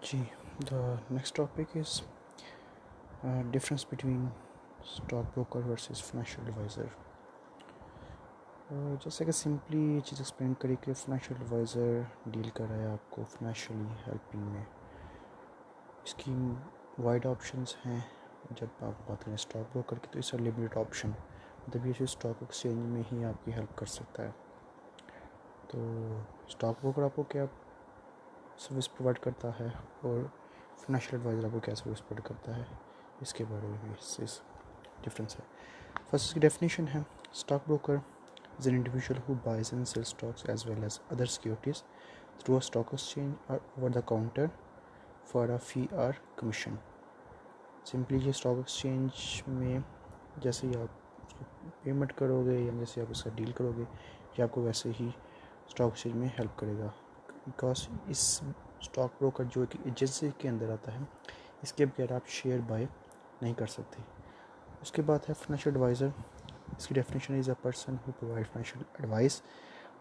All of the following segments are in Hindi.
Ji, the next topic is difference between stockbroker versus financial advisor. जैसे कि सिंपली ये चीज़ एक्सप्लेन करी कि फाइनेंशियल एडवाइज़र डील कर रहा है आपको फाइनेंशियली हेल्पिंग में। इसकी वाइड ऑप्शंस हैं। जब आप बात करें स्टॉक ब्रोकर की तो इसका लिमिटेड ऑप्शन, मतलब ये स्टॉक एक्सचेंज में ही आपकी हेल्प कर सकता है। तो स्टॉक ब्रोकर आपको क्या सर्विस प्रोवाइड करता है और फाइनेंशियल एडवाइज़र आपको क्या सर्विस प्रोवाइड करता है, इसके बारे में इस डिफरेंस है। फर्स्ट इसकी डेफिनेशन है, stock broker is an individual who buys and sells stocks as well as other securities through a stock exchange or over the counter for a fee or commission. Simply ये स्टॉक एक्सचेंज में जैसे ही आप उसको पेमेंट करोगे या जैसे आप इसका डील करोगे ये आपको वैसे ही स्टॉक एक्सचेंज में हेल्प करेगा। बिकॉज इस स्टॉक ब्रोकर जो एक एजेंसी के अंदर आता है, इसके बगैर आप शेयर बाय नहीं कर सकते। उसके बाद है फाइनेंशियल एडवाइज़र। इसकी definition is a person who provide financial advice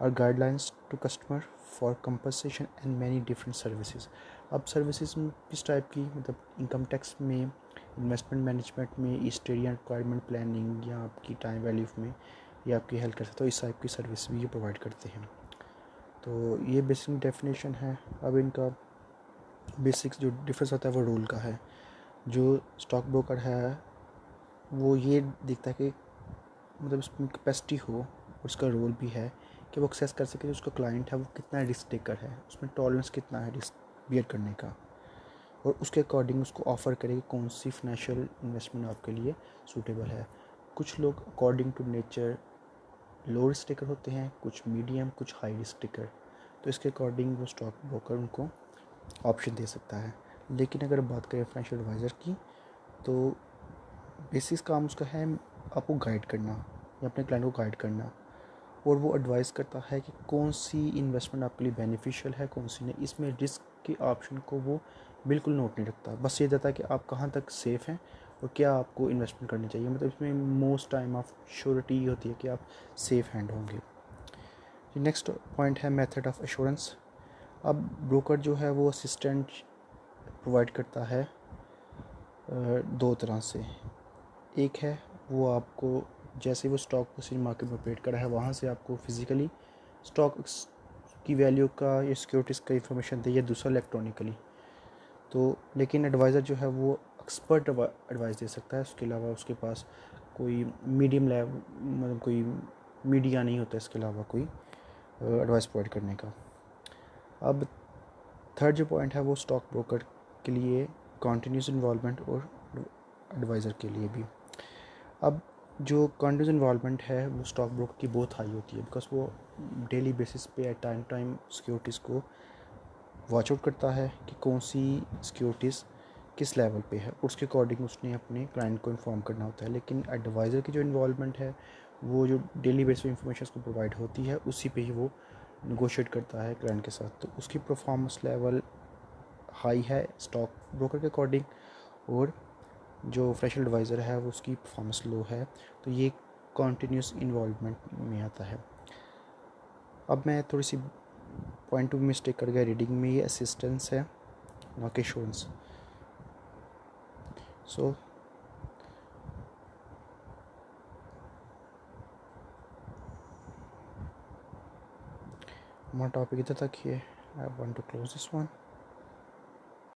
और guidelines to customer for compensation and many different services. अब सर्विसेज किस टाइप की, मतलब इनकम टैक्स में, इन्वेस्टमेंट मैनेजमेंट में, ईस्ट एरिया रिक्वायरमेंट प्लानिंग या आपकी टाइम वैल्यू में, या आपकी हेल्प कर सकते हो, इस टाइप की सर्विस भी ये प्रोवाइड करते हैं। तो ये बेसिक डेफिनेशन है। अब इनका बेसिक्स जो डिफरेंस होता है वो रूल का है। जो स्टॉक ब्रोकर है वो ये देखता है कि मतलब उसमें कैपेसिटी हो, और उसका रोल भी है कि वो एक्सेस कर सके, उसका क्लाइंट है वो कितना रिस्क टेकर है, उसमें टॉलरेंस कितना है रिस्क बियर करने का, और उसके अकॉर्डिंग उसको ऑफ़र करे कि कौन सी फाइनेंशियल इन्वेस्टमेंट आपके लिए सूटेबल है। कुछ लोग according to nature low risk taker होते हैं, कुछ मीडियम, कुछ हाई रिस्क टेकर, तो इसके अकॉर्डिंग वो स्टॉक ब्रोकर उनको ऑप्शन दे सकता है। लेकिन अगर बात करें फाइनेंशियल एडवाइज़र की, तो बेसिस काम उसका है आपको गाइड करना या अपने क्लाइंट को गाइड करना, और वो एडवाइस करता है कि कौन सी इन्वेस्टमेंट आपके लिए बेनिफिशियल है, कौन सी नहीं। इसमें रिस्क के ऑप्शन को वो बिल्कुल नोट नहीं रखता, बस ये देता है कि आप कहाँ तक सेफ़ हैं और क्या आपको इन्वेस्टमेंट करनी चाहिए। मतलब इसमें मोस्ट टाइम ऑफ श्योरिटी होती है कि आप सेफ़ हैंड होंगे। नेक्स्ट पॉइंट है मेथड ऑफ एश्योरेंस। अब ब्रोकर जो है वो असिस्टेंट प्रोवाइड करता है दो तरह से। एक है वो आपको जैसे वो स्टॉक एक्सचेंज मार्केट में ऑपरेट कर रहा है वहाँ से आपको फिज़िकली स्टॉक की वैल्यू का या सिक्योरिटीज़ का इंफॉर्मेशन दे, या दूसरा इलेक्ट्रॉनिकली। तो लेकिन एडवाइज़र जो है वो एक्सपर्ट एडवाइस दे सकता है, उसके अलावा उसके पास कोई मीडियम लेवल, मतलब कोई मीडिया नहीं होता इसके अलावा कोई एडवाइस प्रोवाइड करने का। अब थर्ड जो पॉइंट है वो स्टॉक ब्रोकर के लिए कॉन्टीन्यूस इन्वॉल्वमेंट और एडवाइज़र के लिए भी। अब जो कंटिन्यूस इन्वॉल्वमेंट है वो स्टॉक ब्रोकर की बहुत हाई होती है, बिकॉज वो डेली बेसिस पे टाइम टाइम सिक्योरिटीज़ को वॉच आउट करता है कि कौन सी सिक्योरिटीज़ किस लेवल पे है, उसके अकॉर्डिंग उसने अपने क्लाइंट को इन्फॉर्म करना होता है। लेकिन एडवाइज़र की जो इन्वॉल्वमेंट है वो जो डेली बेसिस पे इंफॉर्मेशन उसको प्रोवाइड होती है, उसी पे ही वो नेगोशिएट करता है क्लाइंट के साथ। तो उसकी परफॉर्मेंस लेवल हाई है स्टॉक ब्रोकर के अकॉर्डिंग, और जो फाइनेंशियल एडवाइज़र है वो उसकी परफॉर्मेंस लो है। तो ये कॉन्टीन्यूस इन्वॉल्वमेंट में आता है। अब मैं थोड़ी सी पॉइंट टू मिस्टेक कर गया रीडिंग में, ये असिस्टेंस है ना कि एश्योरेंस। सो हमारा टॉपिक इधर तक ही है। I want to close this one.